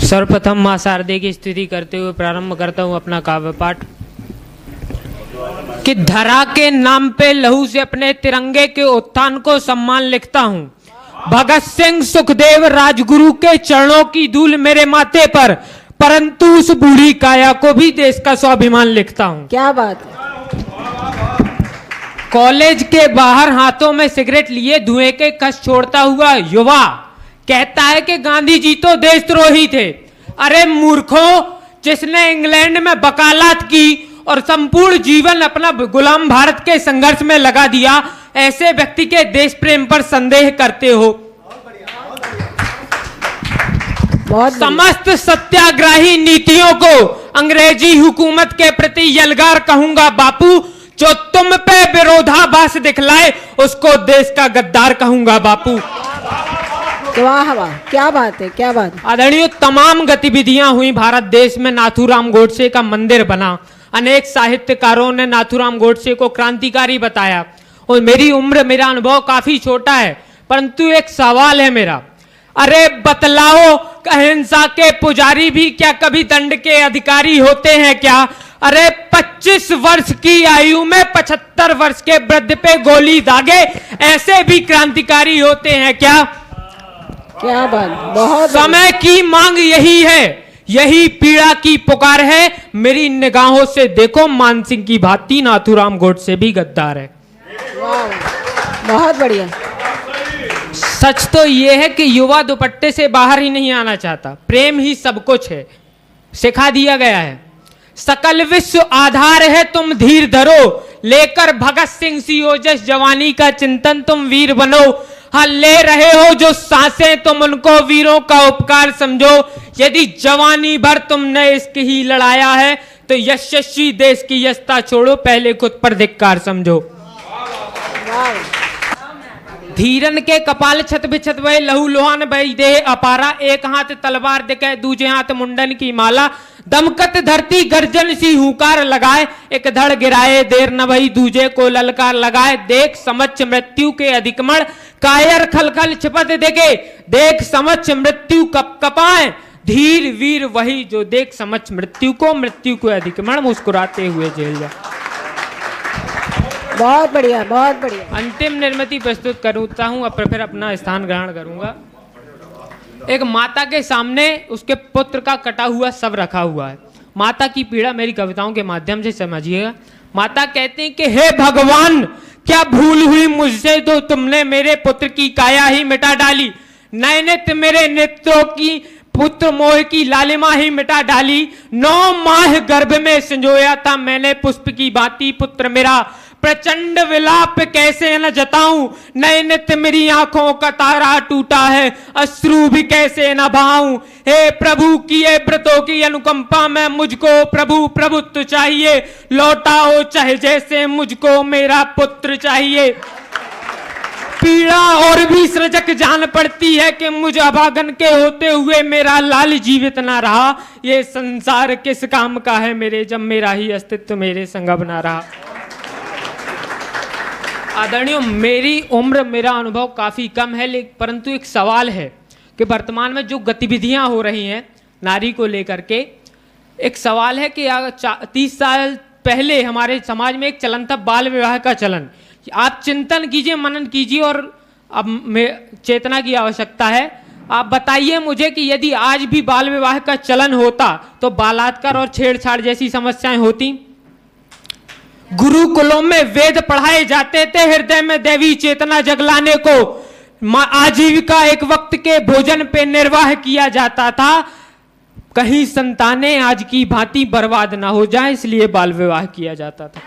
सर्वप्रथम मां शारदे की स्तुति करते हुए प्रारंभ करता हूं अपना काव्य पाठ कि धरा के नाम पे लहू से अपने तिरंगे के उत्थान को सम्मान लिखता हूं। भगत सिंह सुखदेव राजगुरु के चरणों की धूल मेरे माथे पर, परंतु उस बूढ़ी काया को भी देश का स्वाभिमान लिखता हूं। क्या बात है। कॉलेज के बाहर हाथों में सिगरेट लिए धुएं के कश छोड़ता हुआ युवा कहता है कि गांधी जी तो देशद्रोही थे। अरे मूर्खों, जिसने इंग्लैंड में वकालत की और संपूर्ण जीवन अपना गुलाम भारत के संघर्ष में लगा दिया, ऐसे व्यक्ति के देश प्रेम पर संदेह करते हो। समस्त सत्याग्रही नीतियों को अंग्रेजी हुकूमत के प्रति यलगार कहूंगा बापू। जो तुम पे विरोधाभास दिखलाए उसको देश का गद्दार कहूंगा बापू। वाह वाह, क्या बात है, क्या बात है। आदरणीय, तमाम गतिविधियां हुई भारत देश में। नाथूराम गोडसे का मंदिर बना, अनेक साहित्यकारों ने नाथूराम गोडसे को क्रांतिकारी बताया। और मेरी उम्र, मेरा अनुभव काफी छोटा है, परंतु एक सवाल है मेरा। अरे बतलाओ, अहिंसा के पुजारी भी क्या कभी दंड के अधिकारी होते हैं क्या? अरे 25 वर्ष की आयु में 75 वर्ष के वृद्ध पे गोली दागे, ऐसे भी क्रांतिकारी होते हैं क्या? क्या बात, बहुत समय की मांग यही है, यही पीड़ा की पुकार है। मेरी निगाहों से देखो, मानसिंह की भांति नाथूराम गोडसे भी गद्दार है। वाह, बहुत बढ़िया। सच तो यह है कि युवा दुपट्टे से बाहर ही नहीं आना चाहता। प्रेम ही सब कुछ है, सिखा दिया गया है। सकल विश्व आधार है, तुम धीर धरो, लेकर भगत सिंह सी ओजस जवानी का चिंतन तुम वीर बनो। हाँ, ले रहे हो जो सांसें तुम उनको वीरों का उपकार समझो। यदि जवानी भर तुमने इश्क ही लड़ाया है तो यशस्वी देश की यशता छोड़ो, पहले खुद पर धिक्कार समझो। धीरन के कपाल छत बिछत वही, लहू लोहान बही देह अपारा। एक हाथ तलवार दिखे, दूजे हाथ मुंडन की माला। दमकत धरती गर्जन सी हुंकार लगाए, एक धड़ गिराए देर न भई, दूजे को ललकार लगाए। देख समक्ष मृत्यु के अधिकमण, कायर खलखल छिपत देखे, देख समक्ष मृत्यु कप कपाए। धीर वीर वही जो देख समक्ष मृत्यु को, मृत्यु को अधिकमण मुस्कुराते हुए झेल जाए। बहुत बढ़िया, बहुत बढ़िया। अंतिम निर्मिति प्रस्तुत करता हूं, अब फिर अपना स्थान ग्रहण करूंगा। एक माता के सामने उसके पुत्र का कटा हुआ शव रखा हुआ है। माता की पीड़ा मेरी कविताओं के माध्यम से समझिएगा। माता कहते हैं कि हे भगवान, क्या भूल हुई मुझसे तो तुमने मेरे पुत्र की काया ही मिटा डाली। नयनित मेरे नेत्रों की पुत्र मोह की लालिमा ही मिटा डाली। 9 माह गर्भ में संजोया था मैंने पुष्प की भांति पुत्र मेरा। प्रचंड विलाप कैसे न जताऊं, नयनित मेरी आंखों का तारा टूटा है, अश्रु भी कैसे न बहाऊं। हे प्रभु किए व्रतों की अनुकंपा में मुझको प्रभु प्रभुत्व चाहिए। लौटाओ चाहे जैसे मुझको मेरा पुत्र चाहिए। पीड़ा और भी सृजक जान पड़ती है कि मुझ अभागन के होते हुए मेरा लाल जीवित ना रहा। ये संसार किस काम का है मेरे, जब मेरा ही अस्तित्व मेरे संग बना रहा। आदरणीय, मेरी उम्र, मेरा अनुभव काफी कम है, लेकिन परंतु एक सवाल है कि वर्तमान में जो गतिविधियां हो रही हैं नारी को लेकर के, एक सवाल है कि 30 साल पहले हमारे समाज में एक चलन था बाल विवाह का चलन। आप चिंतन कीजिए, मनन कीजिए, और अब चेतना की आवश्यकता है। आप बताइए मुझे कि यदि आज भी बाल विवाह का चलन होता तो बलात्कार और छेड़छाड़ जैसी समस्याएं होती। गुरुकुलों में वेद पढ़ाए जाते थे, हृदय में देवी चेतना जगलाने को। आजीविका एक वक्त के भोजन पे निर्वाह किया जाता था। कहीं संतानें आज की भांति बर्बाद ना हो जाए, इसलिए बाल विवाह किया जाता था।